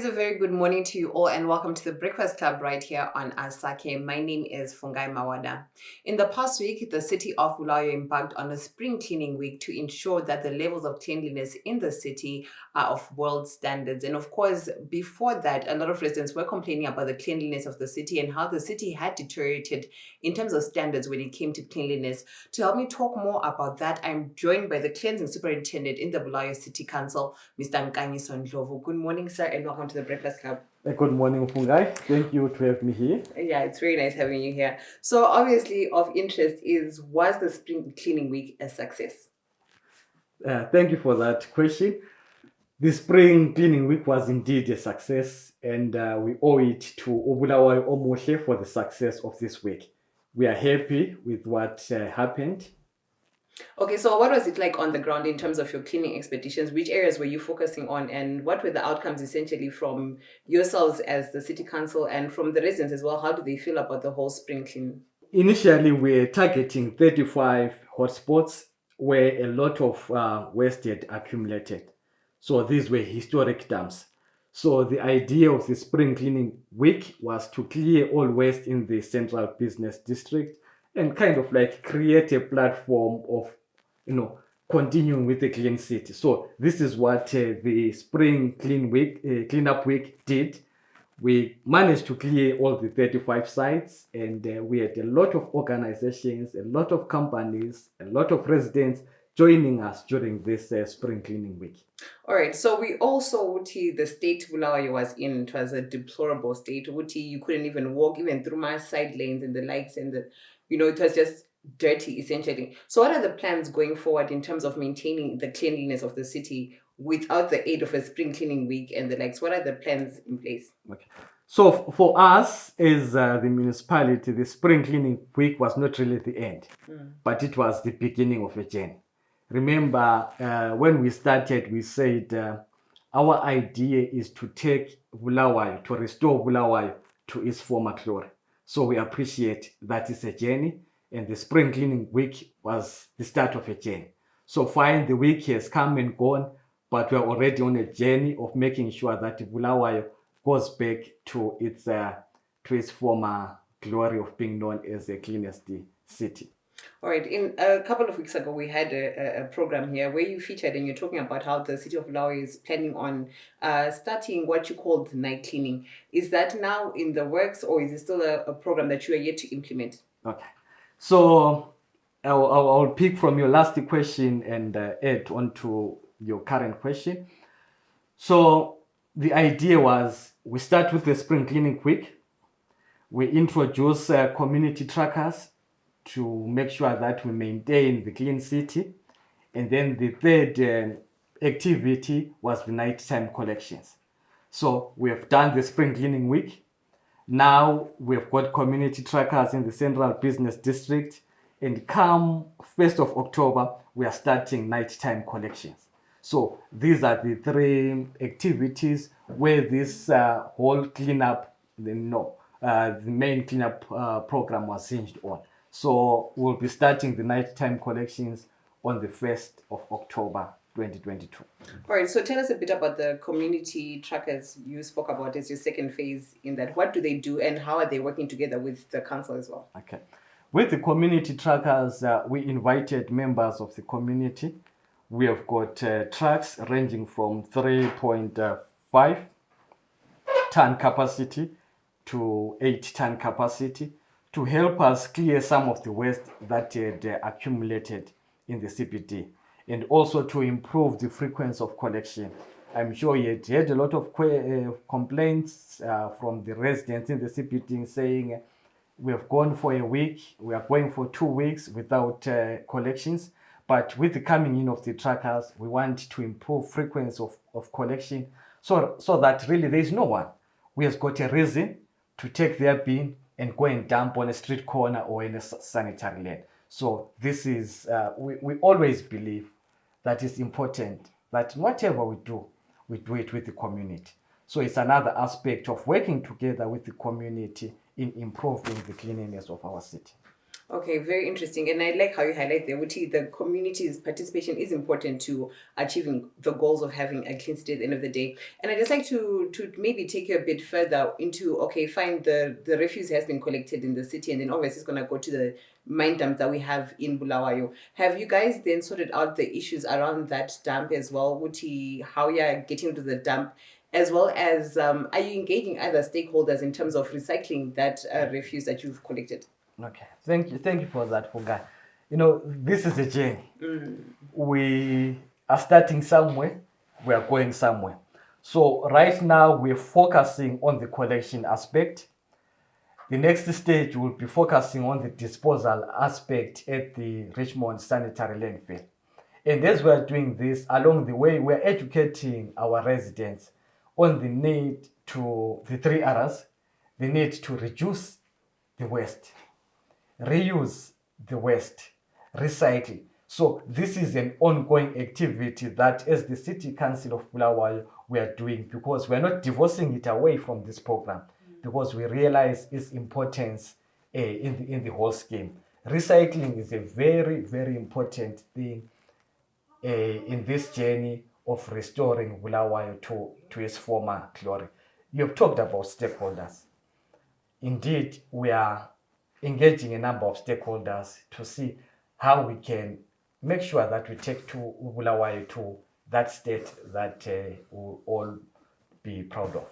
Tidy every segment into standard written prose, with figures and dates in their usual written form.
a very good morning to you all and welcome to the Breakfast Club right here on Asake. My name is Fungai Mawada. In the past week, the city of Bulawayo embarked on a spring cleaning week to ensure that the levels of cleanliness in the city are of world standards. And of course, before that, a lot of residents were complaining about the cleanliness of the city and how the city had deteriorated in terms of standards when it came to cleanliness. To help me talk more about that, I'm joined by the cleansing superintendent in the Bulawayo City Council, Mr. Nkanyiso Ndlovu. Good morning, sir, and welcome to the Breakfast Club. Good morning, Fungai. Thank you to have me here. Yeah, it's very nice having you here. So obviously of interest is, was the spring cleaning week a success? Thank you for that question. The spring cleaning week was indeed a success, and we owe it to Bulawayo Omoshe for the success of this week. We are happy with what happened. Okay, so what was it like on the ground in terms of your cleaning expeditions? Which areas were you focusing on, and what were the outcomes essentially from yourselves as the city council and from the residents as well? How do they feel about the whole spring clean? Initially, we were targeting 35 hotspots where a lot of waste had accumulated. So these were historic dumps. So the idea of the spring cleaning week was to clear all waste in the central business district and kind of like create a platform of, continuing with the clean city. So this is what the spring cleanup week did. We managed to clear all the 35 sites, and we had a lot of organizations, a lot of companies, a lot of residents joining us during this spring cleaning week. All right, so we also, Uti, the state Bulawayo was in, it was a deplorable state. Uti, you couldn't even walk even through my side lanes and the lights and it was just dirty essentially. So what are the plans going forward in terms of maintaining the cleanliness of the city without the aid of a spring cleaning week and the likes? What are the plans in place? Okay. So for us as the municipality, the spring cleaning week was not really the end, but it was the beginning of a journey. Remember, when we started, we said our idea is to take Bulawayo, to restore Bulawayo to its former glory. So we appreciate that it's a journey, and the spring cleaning week was the start of a journey. So fine, the week has come and gone, but we are already on a journey of making sure that Bulawayo goes back to its former glory of being known as the cleanest city. All right. In a couple of weeks ago, we had a program here where you featured and you're talking about how the city of Bulawayo is planning on starting what you called night cleaning. Is that now in the works, or is it still a program that you are yet to implement? Okay. So I'll pick from your last question and add on to your current question. So the idea was we start with the spring cleaning week. We introduce community trackers to make sure that we maintain the clean city. And then the third activity was the nighttime collections. So we have done the spring cleaning week. Now we've got community trackers in the central business district. And come 1st of October, we are starting nighttime collections. So these are the three activities where this whole cleanup, the main cleanup program was hinged on. So we'll be starting the nighttime collections on the 1st of October 2022. All right, so tell us a bit about the community trackers you spoke about as your second phase in that. What do they do and how are they working together with the council as well? Okay. With the community trackers, we invited members of the community. We have got trucks ranging from 3.5 ton capacity to 8 ton capacity to help us clear some of the waste that had accumulated in the CBD, and also to improve the frequency of collection. I'm sure you had a lot of complaints from the residents in the CBD saying we have gone for a week, we are going for 2 weeks without collections. But with the coming in of the trackers, we want to improve frequency of collection so that really there is no one who has got a reason to take their bin and go and dump on a street corner or in a sanitary lane. So this is, we always believe that it's important that whatever we do it with the community. So it's another aspect of working together with the community in improving the cleanliness of our city. Okay, very interesting. And I like how you highlight there, which the community's participation is important to achieving the goals of having a clean city at the end of the day. And I just like to maybe take you a bit further into, okay, fine, the refuse has been collected in the city, and then obviously it's gonna go to the mine dump that we have in Bulawayo. Have you guys then sorted out the issues around that dump as well? Wuti, how you're getting to the dump, as well as are you engaging other stakeholders in terms of recycling that refuse that you've collected? Okay, thank you for that, Fungai. You know, this is a journey. We are starting somewhere, we are going somewhere. So right now we're focusing on the collection aspect. The next stage will be focusing on the disposal aspect at the Richmond sanitary landfill. And as we are doing this, along the way, we're educating our residents on the need to, the three R's, the need to reduce the waste, reuse the waste, recycle. So this is an ongoing activity that as the City Council of Bulawayo, we are doing, because we're not divorcing it away from this program, because we realize its importance in the whole scheme. Recycling is a very, very important thing in this journey of restoring Bulawayo to its former glory. You have talked about stakeholders. Indeed, we are engaging a number of stakeholders to see how we can make sure that we take to Bulawayo to that state that we'll all be proud of.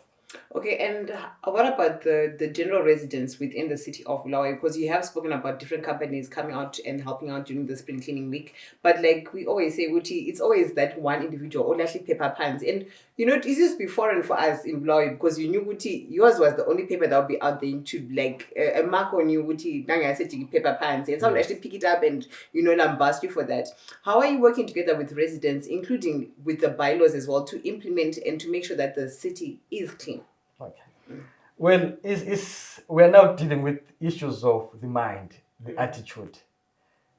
Okay, and what about the general residents within the city of Bulawayo? Because you have spoken about different companies coming out and helping out during the spring cleaning week. But like we always say, Uti, it's always that one individual, or actually paper pans. And you know, it used to be foreign for us in Bulawayo because you knew Uti, yours was the only paper that would be out there in tube. Like a mark on you, Uti, Nanga said paper pans. And someone actually pick it up and lambast you for that. How are you working together with residents, including with the bylaws as well, to implement and to make sure that the city is clean? Okay. Well, we're now dealing with issues of the mind, the attitude,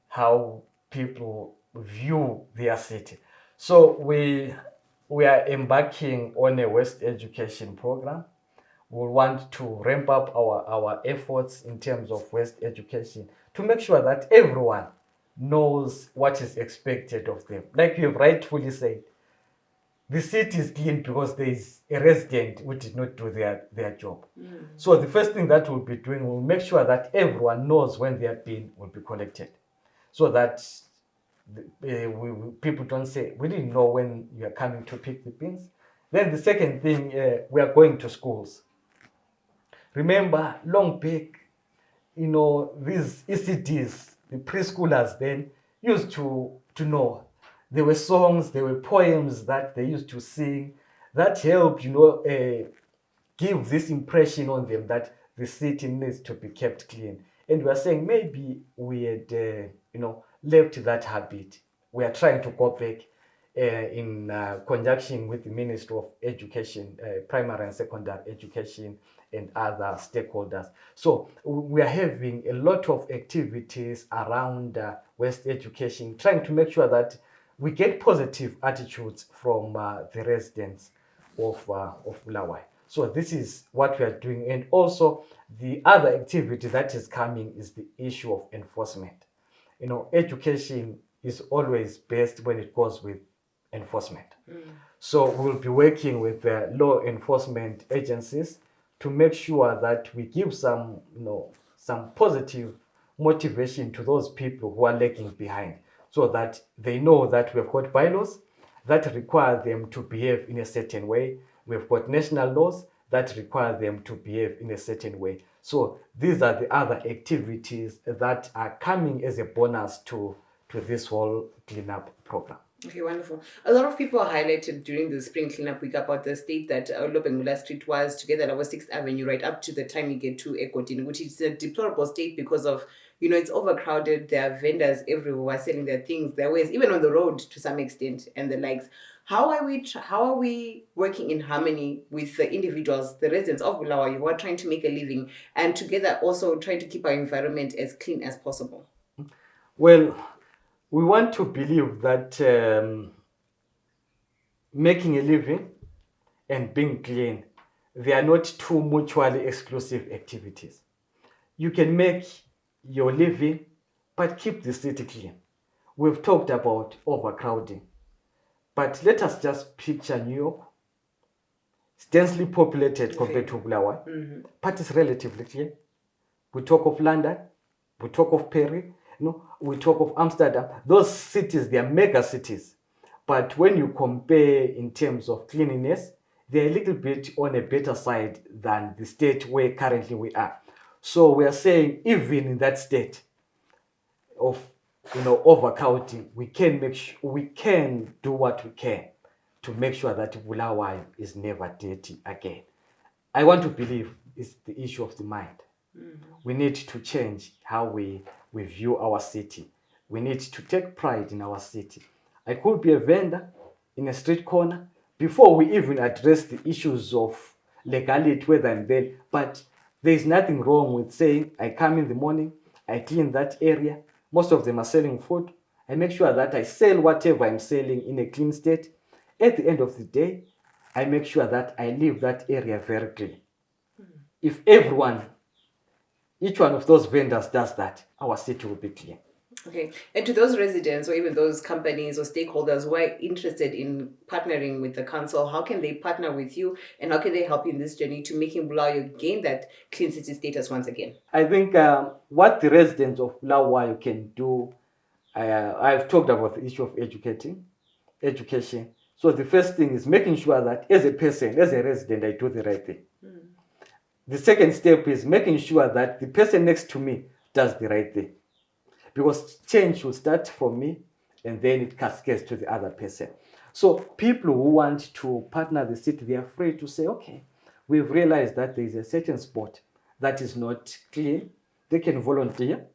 how people view their city. So we are embarking on a waste education program. We want to ramp up our efforts in terms of waste education to make sure that everyone knows what is expected of them. Like you have rightfully said, the city is clean because there is a resident who did not do their job. So the first thing that we'll be doing, we'll make sure that everyone knows when their bin will be collected, so that people don't say, we didn't know when you are coming to pick the bins. Then the second thing, we are going to schools. Remember, long back, these ECDs, the preschoolers then used to know. There were songs, there were poems that they used to sing that helped, give this impression on them that the city needs to be kept clean. And we are saying maybe we had, left that habit. We are trying to go back in conjunction with the Ministry of Education, primary and secondary education, and other stakeholders. So we are having a lot of activities around waste education, trying to make sure that we get positive attitudes from the residents of Bulawayo. So this is what we are doing. And also the other activity that is coming is the issue of enforcement. Education is always best when it goes with enforcement. So we'll be working with law enforcement agencies to make sure that we give some positive motivation to those people who are lagging behind, so that they know that we've got bylaws that require them to behave in a certain way. We've got national laws that require them to behave in a certain way. So these are the other activities that are coming as a bonus to this whole cleanup program. Okay, wonderful. A lot of people highlighted during the spring cleanup week about the state that Lobengula Street was, together that was 6th Avenue, right up to the time you get to Ekotini, which is a deplorable state because of, it's overcrowded. There are vendors everywhere who are selling their things, their ways, even on the road to some extent, and the likes. How are we working in harmony with the individuals, the residents of Bulawayo who are trying to make a living, and together also trying to keep our environment as clean as possible? Well, we want to believe that making a living and being clean, they are not two mutually exclusive activities. You can make your living, but keep the city clean. We've talked about overcrowding, but let us just picture New York. It's densely populated compared to Bulawayo, but it's relatively clean. We talk of London, we talk of Paris, we talk of Amsterdam. Those cities, they are mega cities. But when you compare in terms of cleanliness, they're a little bit on a better side than the state where currently we are. So we are saying even in that state of overcrowding, we can do what we can to make sure that Bulawayo is never dirty again. I want to believe it's the issue of the mind. We need to change how we view our city. We need to take pride in our city. I could be a vendor in a street corner before we even address the issues of legality, whether I'm there. But there's nothing wrong with saying, I come in the morning, I clean that area. Most of them are selling food. I make sure that I sell whatever I'm selling in a clean state. At the end of the day, I make sure that I leave that area very clean. If each one of those vendors does that, our city will be clean. Okay. And to those residents or even those companies or stakeholders who are interested in partnering with the council, how can they partner with you and how can they help you in this journey to making Bulawayo gain that clean city status once again? I think what the residents of Bulawayo can do, I've talked about the issue of education. So the first thing is making sure that as a person, as a resident, I do the right thing. The second step is making sure that the person next to me does the right thing. Because change will start from me and then it cascades to the other person. So people who want to partner the city, they are free to say, okay, we've realized that there is a certain spot that is not clean. They can volunteer.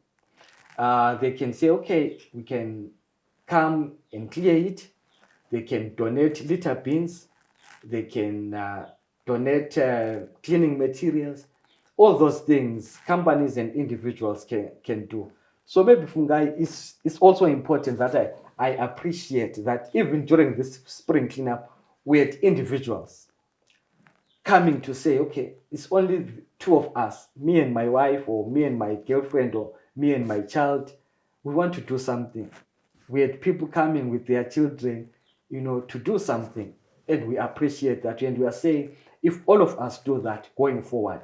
They can say, okay, we can come and clear it. They can donate litter bins. They can donate cleaning materials. All those things companies and individuals can do. So maybe Fungai, it's also important that I appreciate that even during this spring cleanup, we had individuals coming to say, okay, it's only two of us, me and my wife, or me and my girlfriend, or me and my child. We want to do something. We had people coming with their children, to do something. And we appreciate that. And we are saying, if all of us do that going forward,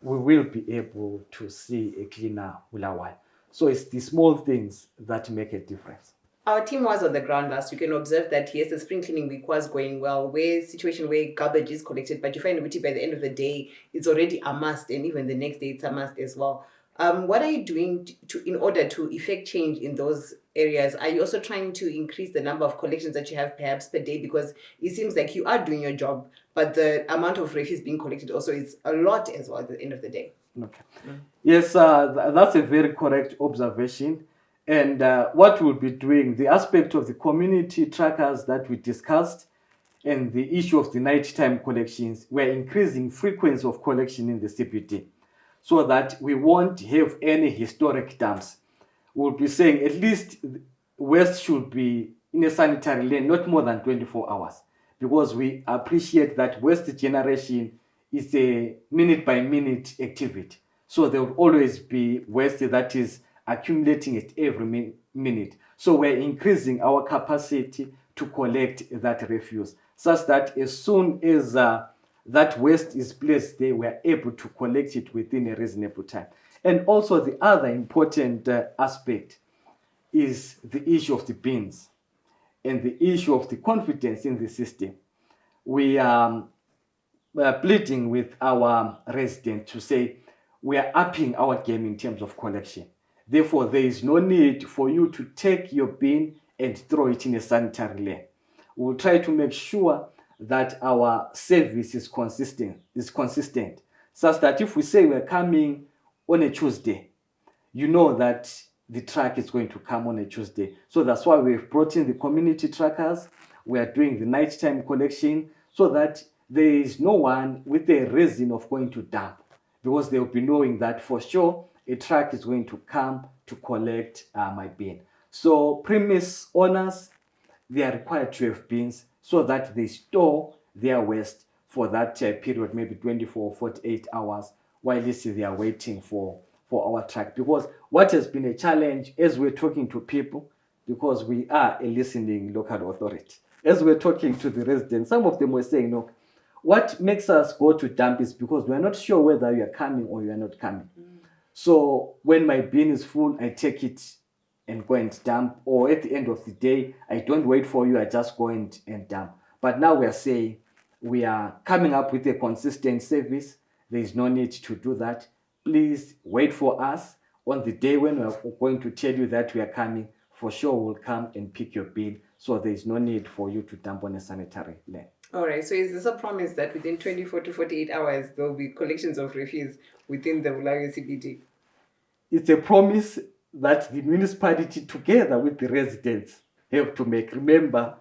we will be able to see a cleaner Bulawayo. So it's the small things that make a difference. Our team was on the ground last week and observed that yes, the spring cleaning week was going well, situation where garbage is collected, but you find by the end of the day, it's already a must, and even the next day it's a must as well. What are you doing in order to effect change in those areas? Are you also trying to increase the number of collections that you have perhaps per day? Because it seems like you are doing your job, but the amount of refuse being collected also is a lot as well at the end of the day. Okay. Yes, that's a very correct observation. And what we'll be doing, the aspect of the community trackers that we discussed and the issue of the nighttime collections, we're increasing frequency of collection in the CPD so that we won't have any historic dumps. We'll be saying at least waste should be in a sanitary lane, not more than 24 hours, because we appreciate that waste generation is a minute-by-minute activity. So there will always be waste that is accumulating at every minute. So we're increasing our capacity to collect that refuse, such that as soon as that waste is placed there, we're able to collect it within a reasonable time. And also the other important aspect is the issue of the bins and the issue of the confidence in the system. We are pleading with our residents to say we are upping our game in terms of collection. Therefore, there is no need for you to take your bin and throw it in a sanitary lane. We'll try to make sure that our service is consistent, such that if we say we're coming on a Tuesday, you know that the truck is going to come on a Tuesday. So that's why we've brought in the community trackers. We are doing the nighttime collection so that there is no one with a reason of going to dump, because they'll be knowing that for sure a truck is going to come to collect my bin. So premise owners, they are required to have bins so that they store their waste for that period, maybe 24 or 48 hours, while they are waiting for for our track. Because what has been a challenge as we're talking to people, because we are a listening local authority, as we're talking to the residents, some of them were saying, no, what makes us go to dump is because we're not sure whether you are coming or you are not coming. So when my bin is full, I take it and go and dump, or at the end of the day, I don't wait for you, I just go and dump. But now we are saying we are coming up with a consistent service. There is no need to do that. Please wait for us. On the day when we are going to tell you that we are coming, for sure we'll come and pick your bin. So there is no need for you to dump on a sanitary land. All right. So is this a promise that within 24 to 48 hours there will be collections of refuse within the Bulawayo CBD? It's a promise that the municipality, together with the residents, have to make. Remember,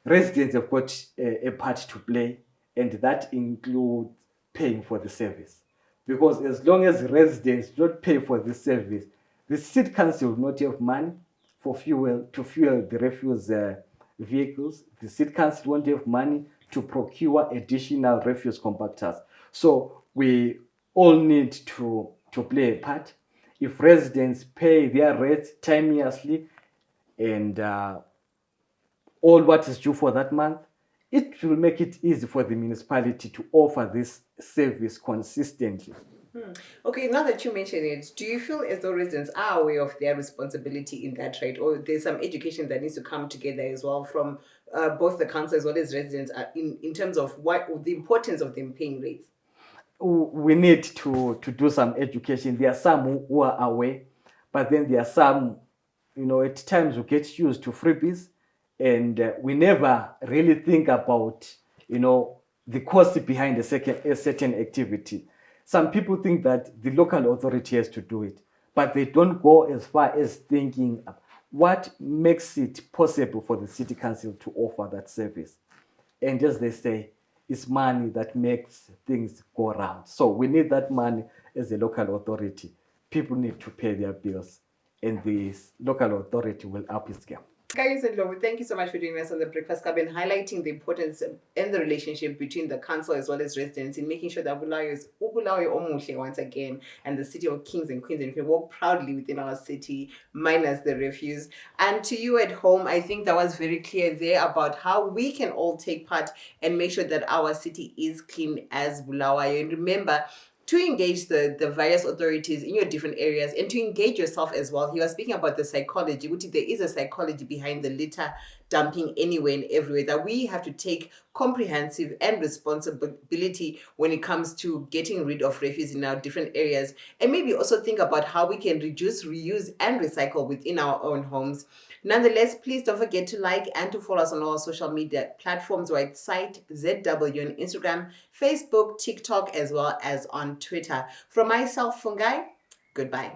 residents have got a part to play, and that includes paying for the service. Because as long as residents don't pay for the service, the city council will not have money for fuel to fuel the refuse vehicles. The city council won't have money to procure additional refuse compactors. So we all need to play a part. If residents pay their rates timeously and all what is due for that month, it will make it easy for the municipality to offer this service consistently. Okay, now that you mention it, do you feel as though residents are aware of their responsibility in that right, or there's some education that needs to come together as well from both the council as well as residents in terms of what the importance of them paying rates? We need to do some education. There are some who are aware, but then there are some, at times we get used to freebies, and we never really think about, the cost behind a certain activity. Some people think that the local authority has to do it, but they don't go as far as thinking what makes it possible for the city council to offer that service. And as they say, it's money that makes things go around. So we need that money as a local authority. People need to pay their bills, and the local authority will up its game. Nkanyiso Ndlovu, thank you so much for joining us on the Breakfast Club and highlighting the importance and the relationship between the council as well as residents in making sure that Bulawayo is Bulawayo Omuhle once again, and the city of kings and queens, and we can walk proudly within our city, minus the refuse. And to you at home, I think that was very clear there about how we can all take part and make sure that our city is clean as Bulawayo. And remember, to engage the various authorities in your different areas and to engage yourself as well. He was speaking about the psychology, which there is a psychology behind the litter dumping anywhere and everywhere, that we have to take comprehensive and responsibility when it comes to getting rid of refuse in our different areas, and maybe also think about how we can reduce, reuse, and recycle within our own homes. Nonetheless, please don't forget to like and to follow us on all social media platforms, right? Site ZW on Instagram, Facebook, TikTok, as well as on Twitter. From myself, Fungai, goodbye.